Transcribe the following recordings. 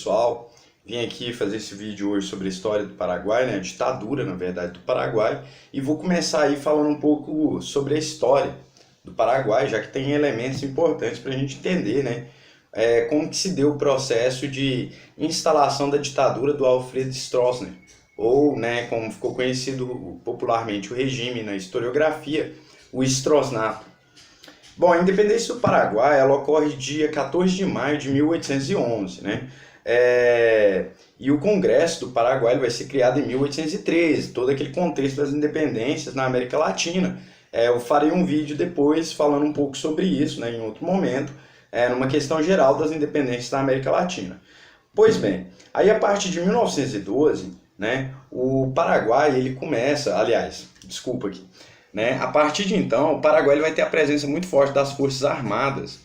pessoal, vim aqui fazer esse vídeo hoje sobre a história do Paraguai, né, a ditadura, na verdade, do Paraguai, e vou começar aí falando um pouco sobre a história do Paraguai, já que tem elementos importantes para a gente entender, né, como que se deu o processo de instalação da ditadura do Alfredo Stroessner, ou, né, como ficou conhecido popularmente o regime na historiografia, o Stroessnato. Bom, a independência do Paraguai, ela ocorre dia 14 de maio de 1811, né? E o Congresso do Paraguai vai ser criado em 1813, todo aquele contexto das independências na América Latina. Eu farei um vídeo depois falando um pouco sobre isso, né, em outro momento, numa questão geral das independências na América Latina. Pois bem, aí a partir de 1912, né, o Paraguai ele começa, aliás, desculpa aqui, né, a partir de então o Paraguai ele vai ter a presença muito forte das Forças Armadas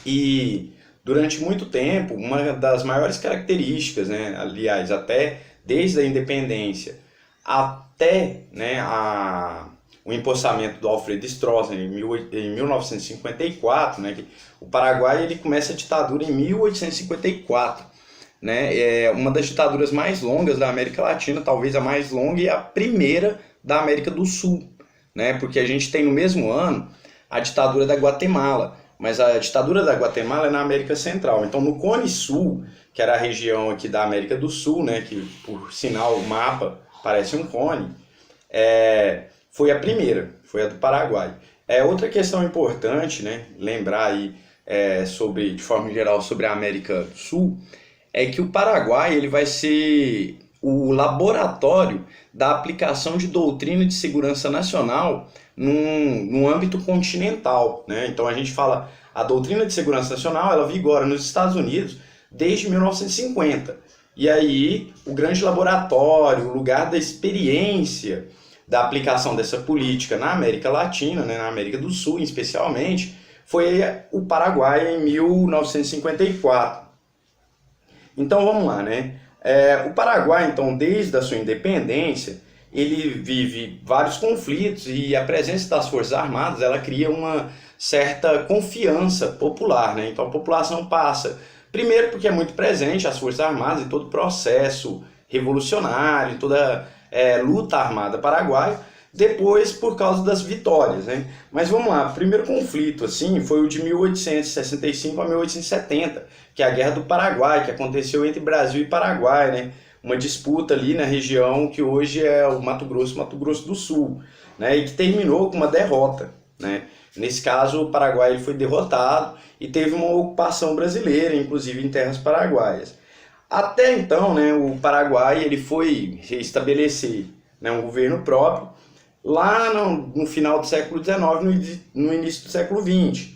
e durante muito tempo uma das maiores características, né, aliás, até desde a independência até, né, o empossamento do Alfredo Stroessner em 1954, né, que o Paraguai ele começa a ditadura em 1854, né, é uma das ditaduras mais longas da América Latina, talvez a mais longa e a primeira da América do Sul, né, porque a gente tem no mesmo ano a ditadura da Guatemala, mas a ditadura da Guatemala é na América Central. Então no Cone Sul, que era a região aqui da América do Sul, né, que por sinal o mapa parece um cone, foi a primeira, foi a do Paraguai. Outra questão importante, né, lembrar aí sobre, de forma geral sobre a América do Sul, é que o Paraguai ele vai ser o laboratório da aplicação de doutrina de segurança nacional num âmbito continental, né? Então a gente fala, a doutrina de segurança nacional ela vigora nos Estados Unidos desde 1950. E aí o grande laboratório, o lugar da experiência da aplicação dessa política na América Latina, né, na América do Sul especialmente, foi o Paraguai em 1954. Então vamos lá, né? O Paraguai, então, desde a sua independência, ele vive vários conflitos e a presença das Forças Armadas, ela cria uma certa confiança popular, né? Então a população passa, primeiro porque é muito presente as Forças Armadas em todo o processo revolucionário, em toda luta armada paraguaia, depois por causa das vitórias, né? Mas vamos lá, o primeiro conflito assim foi o de 1865 a 1870, que é a Guerra do Paraguai, que aconteceu entre Brasil e Paraguai, né? Uma disputa ali na região que hoje é o Mato Grosso do Sul, né? E que terminou com uma derrota, né? Nesse caso o Paraguai ele foi derrotado e teve uma ocupação brasileira, inclusive em terras paraguaias. Até então, né, o Paraguai ele foi restabelecer, né, um governo próprio lá no final do século XIX, no início do século XX.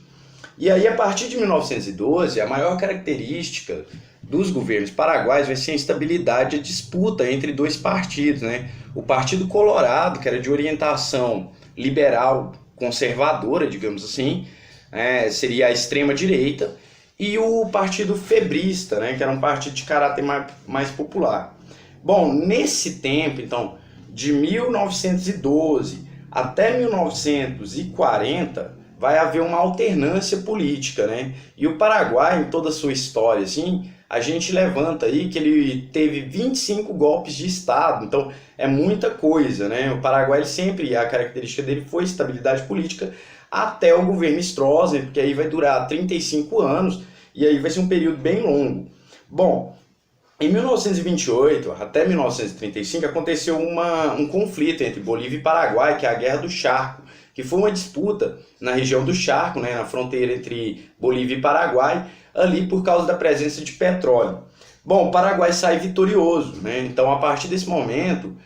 E aí, a partir de 1912, a maior característica dos governos paraguaios vai ser a instabilidade e a disputa entre dois partidos, né? O Partido Colorado, que era de orientação liberal conservadora, digamos assim, seria a extrema-direita, e o Partido Febrista, né, que era um partido de caráter mais popular. Bom, nesse tempo, então, de 1912 até 1940, vai haver uma alternância política, né? E o Paraguai, em toda a sua história, assim, a gente levanta aí que ele teve 25 golpes de Estado, então é muita coisa, né? O Paraguai sempre, a característica dele foi estabilidade política até o governo Stroessner, porque aí vai durar 35 anos e aí vai ser um período bem longo. Bom, em 1928 até 1935 aconteceu um conflito entre Bolívia e Paraguai, que é a Guerra do Charco, que foi uma disputa na região do Charco, né, na fronteira entre Bolívia e Paraguai, ali por causa da presença de petróleo. Bom, o Paraguai sai vitorioso, né? Então a partir desse momento,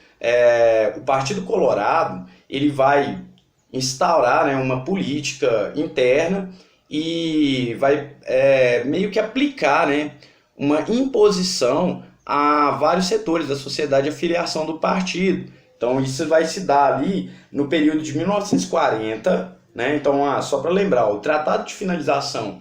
o Partido Colorado ele vai instaurar, né, uma política interna e vai meio que aplicar, né, uma imposição a vários setores da sociedade, a filiação do partido. Então isso vai se dar ali no período de 1940, né? Então, só para lembrar, o Tratado de Finalização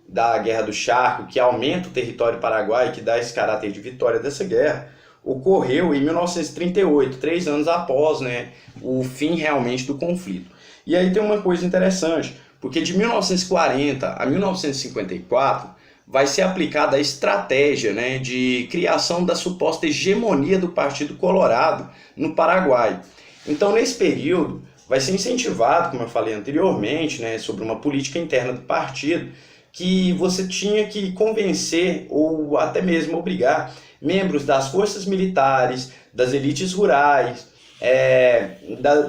da Guerra do Charco, que aumenta o território paraguaio, que dá esse caráter de vitória dessa guerra, ocorreu em 1938, 3 anos após, né, o fim realmente do conflito. E aí tem uma coisa interessante, porque de 1940 a 1954 vai ser aplicada a estratégia, né, de criação da suposta hegemonia do Partido Colorado no Paraguai. Então, nesse período, vai ser incentivado, como eu falei anteriormente, né, sobre uma política interna do partido, que você tinha que convencer ou até mesmo obrigar membros das forças militares, das elites rurais,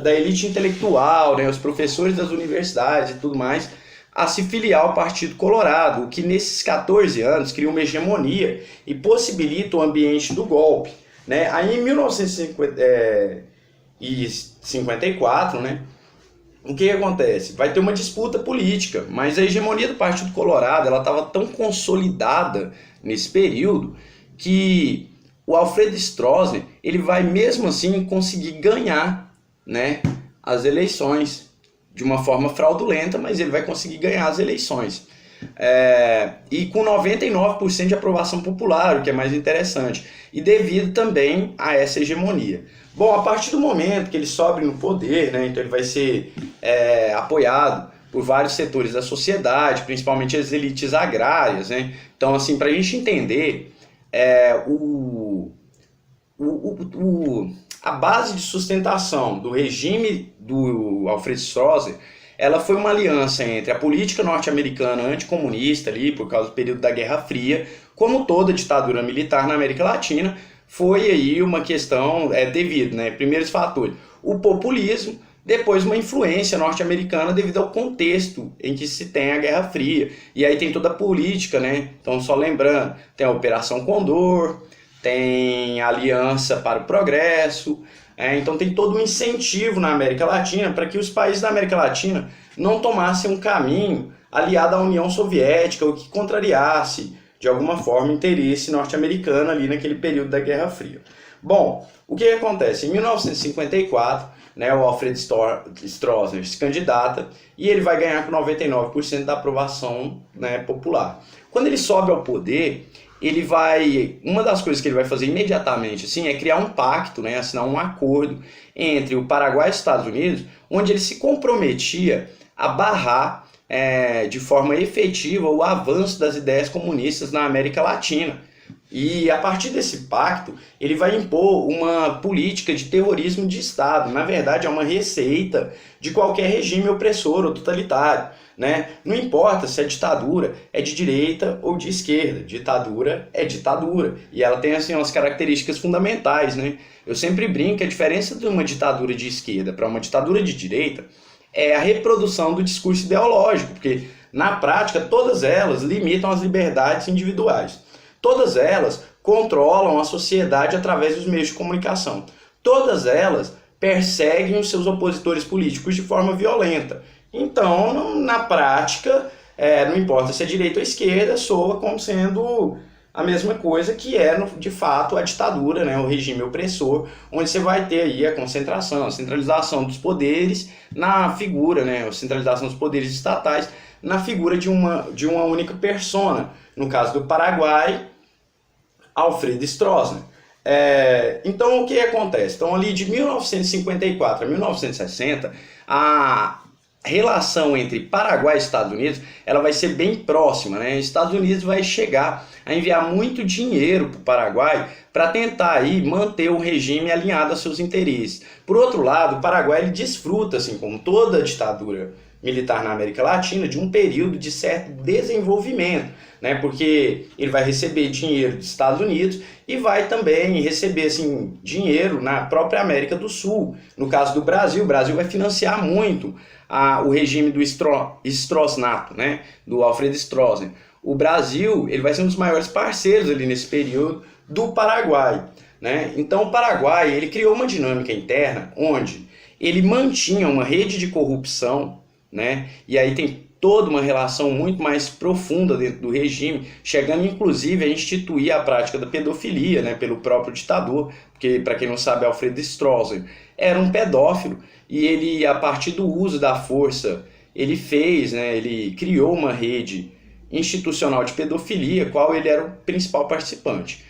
da elite intelectual, né, os professores das universidades e tudo mais, a se filiar ao Partido Colorado, o que nesses 14 anos cria uma hegemonia e possibilita o ambiente do golpe. Né? Aí em 1954, né, o que acontece? Vai ter uma disputa política, mas a hegemonia do Partido Colorado estava tão consolidada nesse período que o Alfred Stroessner ele vai mesmo assim conseguir ganhar, né, as eleições de uma forma fraudulenta, mas ele vai conseguir ganhar as eleições. E com 99% de aprovação popular, o que é mais interessante, e devido também a essa hegemonia. Bom, a partir do momento que ele sobe no poder, né, então ele vai ser apoiado por vários setores da sociedade, principalmente as elites agrárias. Né? Então, assim, para a gente entender, a base de sustentação do regime do Alfred Stroessner, ela foi uma aliança entre a política norte-americana anticomunista, ali, por causa do período da Guerra Fria, como toda ditadura militar na América Latina, foi aí uma questão devido, né, primeiros fatores, o populismo, depois uma influência norte-americana devido ao contexto em que se tem a Guerra Fria, e aí tem toda a política, né, então só lembrando, tem a Operação Condor, tem a Aliança para o Progresso, então tem todo um incentivo na América Latina para que os países da América Latina não tomassem um caminho aliado à União Soviética, ou que contrariasse, de alguma forma, o interesse norte-americano ali naquele período da Guerra Fria. Bom, o que acontece? Em 1954, né, o Alfred Stroessner se candidata e ele vai ganhar com 99% da aprovação, né, popular. Quando ele sobe ao poder, uma das coisas que ele vai fazer imediatamente assim, é criar um pacto, né, assinar um acordo entre o Paraguai e os Estados Unidos, onde ele se comprometia a barrar de forma efetiva o avanço das ideias comunistas na América Latina. E a partir desse pacto, ele vai impor uma política de terrorismo de Estado. Na verdade, é uma receita de qualquer regime opressor ou totalitário. Né? Não importa se a ditadura é de direita ou de esquerda, ditadura é ditadura. E ela tem assim, umas características fundamentais. Né? Eu sempre brinco que a diferença de uma ditadura de esquerda para uma ditadura de direita é a reprodução do discurso ideológico, porque na prática todas elas limitam as liberdades individuais. Todas elas controlam a sociedade através dos meios de comunicação. Todas elas perseguem os seus opositores políticos de forma violenta. Então, na prática, não importa se é direita ou esquerda, soa como sendo a mesma coisa que de fato, a ditadura, né, o regime opressor, onde você vai ter aí a concentração, a centralização dos poderes na figura, né, a centralização dos poderes estatais na figura de uma única persona. No caso do Paraguai, Alfred Stroessner. Então, o que acontece? Então, ali de 1954 a 1960, a relação entre Paraguai e Estados Unidos ela vai ser bem próxima. Né? Os Estados Unidos vai chegar a enviar muito dinheiro para o Paraguai para tentar aí manter o regime alinhado aos seus interesses. Por outro lado, o Paraguai ele desfruta, assim como toda a ditadura militar na América Latina, de um período de certo desenvolvimento, né? Porque ele vai receber dinheiro dos Estados Unidos e vai também receber assim, dinheiro na própria América do Sul. No caso do Brasil, o Brasil vai financiar muito o regime do Stroessnato, né? Do Alfred Stroessner. O Brasil ele vai ser um dos maiores parceiros ali nesse período do Paraguai. Né? Então o Paraguai ele criou uma dinâmica interna onde ele mantinha uma rede de corrupção, né? E aí tem toda uma relação muito mais profunda dentro do regime, chegando inclusive a instituir a prática da pedofilia, né, pelo próprio ditador, porque para quem não sabe, Alfred Stroessner era um pedófilo e ele, a partir do uso da força, ele criou uma rede institucional de pedofilia, qual ele era o principal participante.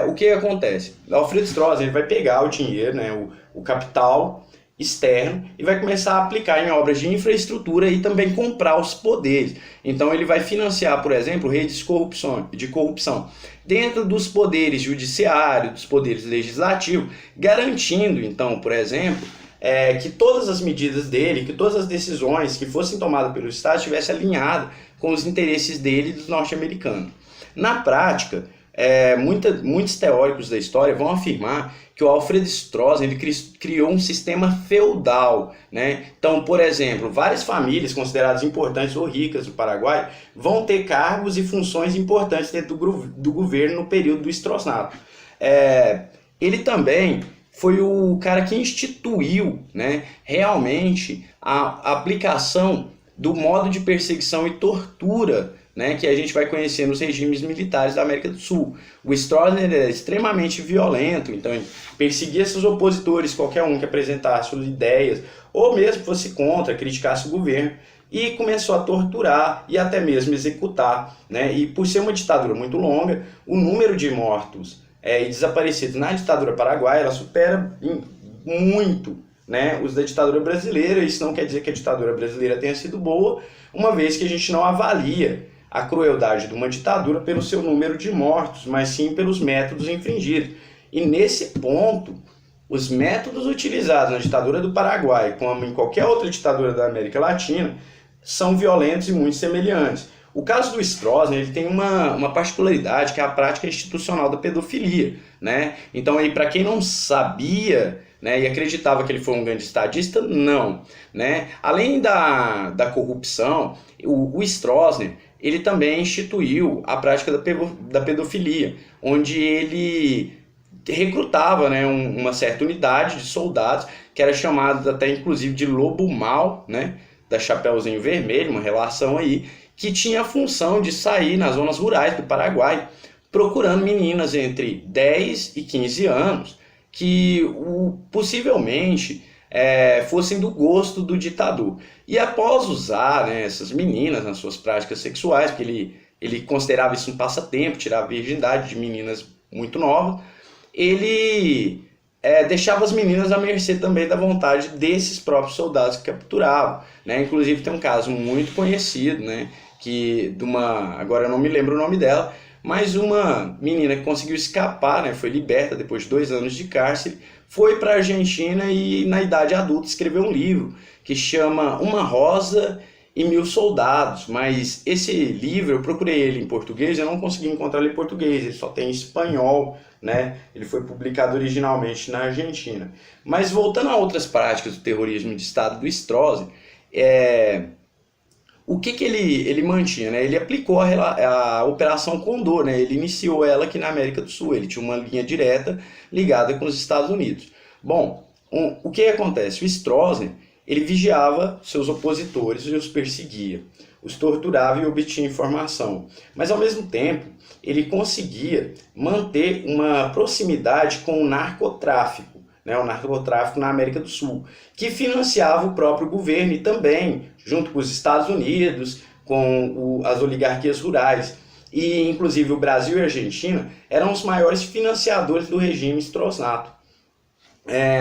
O que acontece? Alfred Stroessner ele vai pegar o dinheiro, né, o capital, externo e vai começar a aplicar em obras de infraestrutura e também comprar os poderes. Então ele vai financiar, por exemplo, redes de corrupção dentro dos poderes judiciário, dos poderes legislativos, garantindo, então, por exemplo, que todas as medidas dele, que todas as decisões que fossem tomadas pelo Estado estivessem alinhadas com os interesses dele e dos norte-americanos. Na prática, muitos teóricos da história vão afirmar que o Alfred Stroessner ele criou um sistema feudal, né? Então, por exemplo, várias famílias consideradas importantes ou ricas do Paraguai vão ter cargos e funções importantes dentro do governo no período do Stroessnato. Ele também foi o cara que instituiu, né, realmente a aplicação do modo de perseguição e tortura, né, que a gente vai conhecer nos regimes militares da América do Sul. O Stroessner era extremamente violento, então ele perseguia seus opositores, qualquer um que apresentasse suas ideias, ou mesmo fosse contra, criticasse o governo, e começou a torturar e até mesmo executar, né? E por ser uma ditadura muito longa, o número de mortos e desaparecidos na ditadura paraguaia ela supera muito, né, os da ditadura brasileira. Isso não quer dizer que a ditadura brasileira tenha sido boa, uma vez que a gente não avalia a crueldade de uma ditadura pelo seu número de mortos, mas sim pelos métodos infringidos. E nesse ponto, os métodos utilizados na ditadura do Paraguai, como em qualquer outra ditadura da América Latina, são violentos e muito semelhantes. O caso do Stroessner ele tem uma particularidade, que é a prática institucional da pedofilia, né? Então, para quem não sabia, né, e acreditava que ele foi um grande estadista, não, né? Além da corrupção, o Stroessner ele também instituiu a prática da pedofilia, onde ele recrutava, né, uma certa unidade de soldados, que era chamada até inclusive de lobo mau, né, da Chapeuzinho Vermelho, uma relação aí, que tinha a função de sair nas zonas rurais do Paraguai, procurando meninas entre 10 e 15 anos, que possivelmente fossem do gosto do ditador. E após usar, né, essas meninas nas suas práticas sexuais, porque ele considerava isso um passatempo, tirar a virgindade de meninas muito novas, ele deixava as meninas à mercê também da vontade desses próprios soldados que capturavam, né? Inclusive tem um caso muito conhecido, né, agora eu não me lembro o nome dela, mas uma menina que conseguiu escapar, né, foi liberta depois de 2 anos de cárcere, foi para a Argentina e na idade adulta escreveu um livro que chama Uma Rosa e 1000 Soldados, mas esse livro eu procurei ele em português, eu não consegui encontrar ele em português, ele só tem em espanhol, né? Ele foi publicado originalmente na Argentina. Mas voltando a outras práticas do terrorismo de Estado do Stroessner, o que ele mantinha, né? Ele aplicou a Operação Condor, né? Ele iniciou ela aqui na América do Sul, ele tinha uma linha direta ligada com os Estados Unidos. Bom, o que acontece? O Stroessner ele vigiava seus opositores e os perseguia, os torturava e obtinha informação. Mas, ao mesmo tempo, ele conseguia manter uma proximidade com o narcotráfico, né, o narcotráfico na América do Sul, que financiava o próprio governo e também, junto com os Estados Unidos, com as oligarquias rurais. E, inclusive, o Brasil e a Argentina eram os maiores financiadores do regime Stroessnato.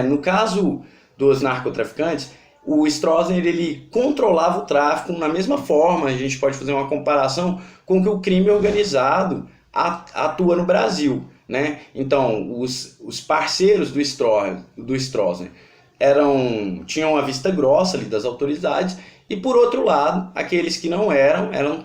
No caso dos narcotraficantes, o Stroessner ele controlava o tráfico na mesma forma, a gente pode fazer uma comparação com que o crime organizado atua no Brasil, né? Então, os parceiros do Stroessner tinham a vista grossa ali das autoridades, e por outro lado, aqueles que não eram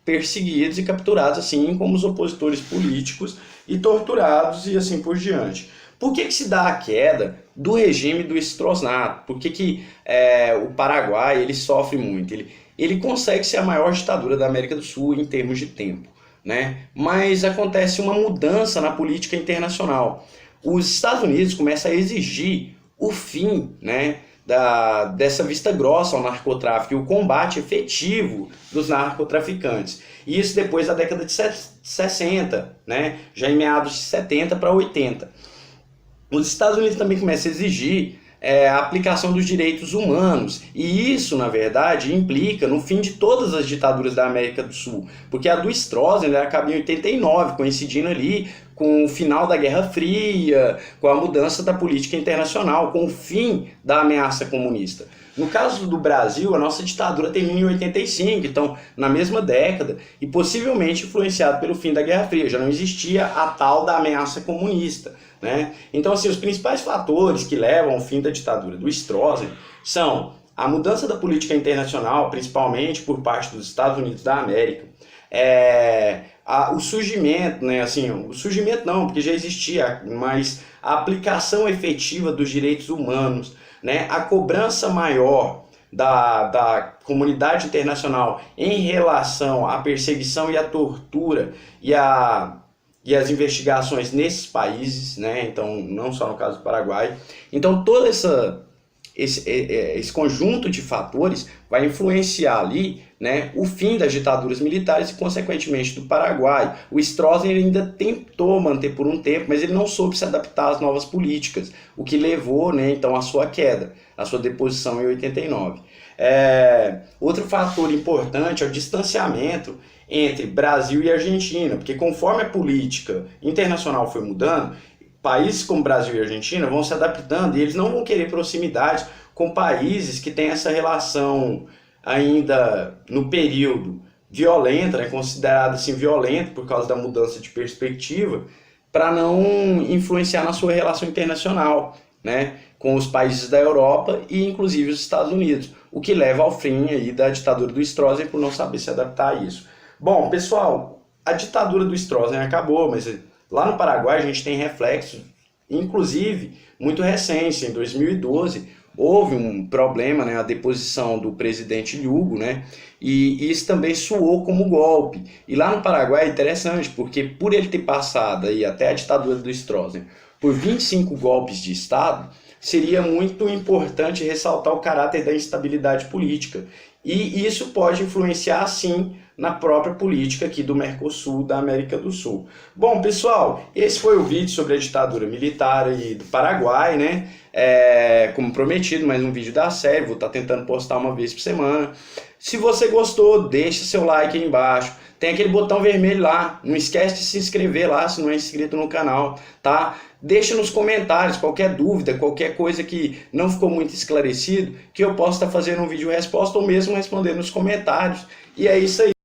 perseguidos e capturados, assim como os opositores políticos, e torturados e assim por diante. Por que se dá a queda do regime do Stroessnato? Por que o Paraguai ele sofre muito? Ele consegue ser a maior ditadura da América do Sul em termos de tempo, né? Mas acontece uma mudança na política internacional. Os Estados Unidos começam a exigir o fim, né, dessa vista grossa ao narcotráfico e o combate efetivo dos narcotraficantes. Isso depois da década de 60, né, já em meados de 70 para 80. Os Estados Unidos também começam a exigir a aplicação dos direitos humanos, e isso, na verdade, implica no fim de todas as ditaduras da América do Sul, porque a do Stroessner acaba em 89, coincidindo ali com o final da Guerra Fria, com a mudança da política internacional, com o fim da ameaça comunista. No caso do Brasil, a nossa ditadura termina em 85, então na mesma década, e possivelmente influenciado pelo fim da Guerra Fria, já não existia a tal da ameaça comunista, né? Então, assim, os principais fatores que levam ao fim da ditadura do Stroessner são a mudança da política internacional, principalmente por parte dos Estados Unidos da América, o surgimento, né, assim, o surgimento não, porque já existia, mas a aplicação efetiva dos direitos humanos, né, a cobrança maior da comunidade internacional em relação à perseguição e à tortura e as investigações nesses países, né, então não só no caso do Paraguai. Então todo esse conjunto de fatores vai influenciar ali, né, o fim das ditaduras militares e, consequentemente, do Paraguai. O Stroessner ainda tentou manter por um tempo, mas ele não soube se adaptar às novas políticas, o que levou, né, então, à sua queda, à sua deposição em 89. Outro fator importante é o distanciamento entre Brasil e Argentina, porque conforme a política internacional foi mudando, países como Brasil e Argentina vão se adaptando e eles não vão querer proximidade com países que têm essa relação ainda no período violenta, né, considerada assim violenta por causa da mudança de perspectiva, para não influenciar na sua relação internacional, né, com os países da Europa e inclusive os Estados Unidos, o que leva ao fim aí da ditadura do Stroessner por não saber se adaptar a isso. Bom, pessoal, a ditadura do Stroessner acabou, mas lá no Paraguai a gente tem reflexos, inclusive muito recentes. Em 2012 houve um problema, né, a deposição do presidente Hugo, né, e isso também soou como golpe. E lá no Paraguai é interessante, porque por ele ter passado aí até a ditadura do Stroessner por 25 golpes de Estado, seria muito importante ressaltar o caráter da instabilidade política. E isso pode influenciar, sim, na própria política aqui do Mercosul, da América do Sul. Bom, pessoal, esse foi o vídeo sobre a ditadura militar aí do Paraguai, né? Como prometido, mais um vídeo da série, vou estar tentando postar uma vez por semana. Se você gostou, deixa seu like aí embaixo. Tem aquele botão vermelho lá, não esquece de se inscrever lá se não é inscrito no canal, tá? Deixa nos comentários qualquer dúvida, qualquer coisa que não ficou muito esclarecido, que eu possa estar fazendo um vídeo resposta ou mesmo responder nos comentários. E é isso aí.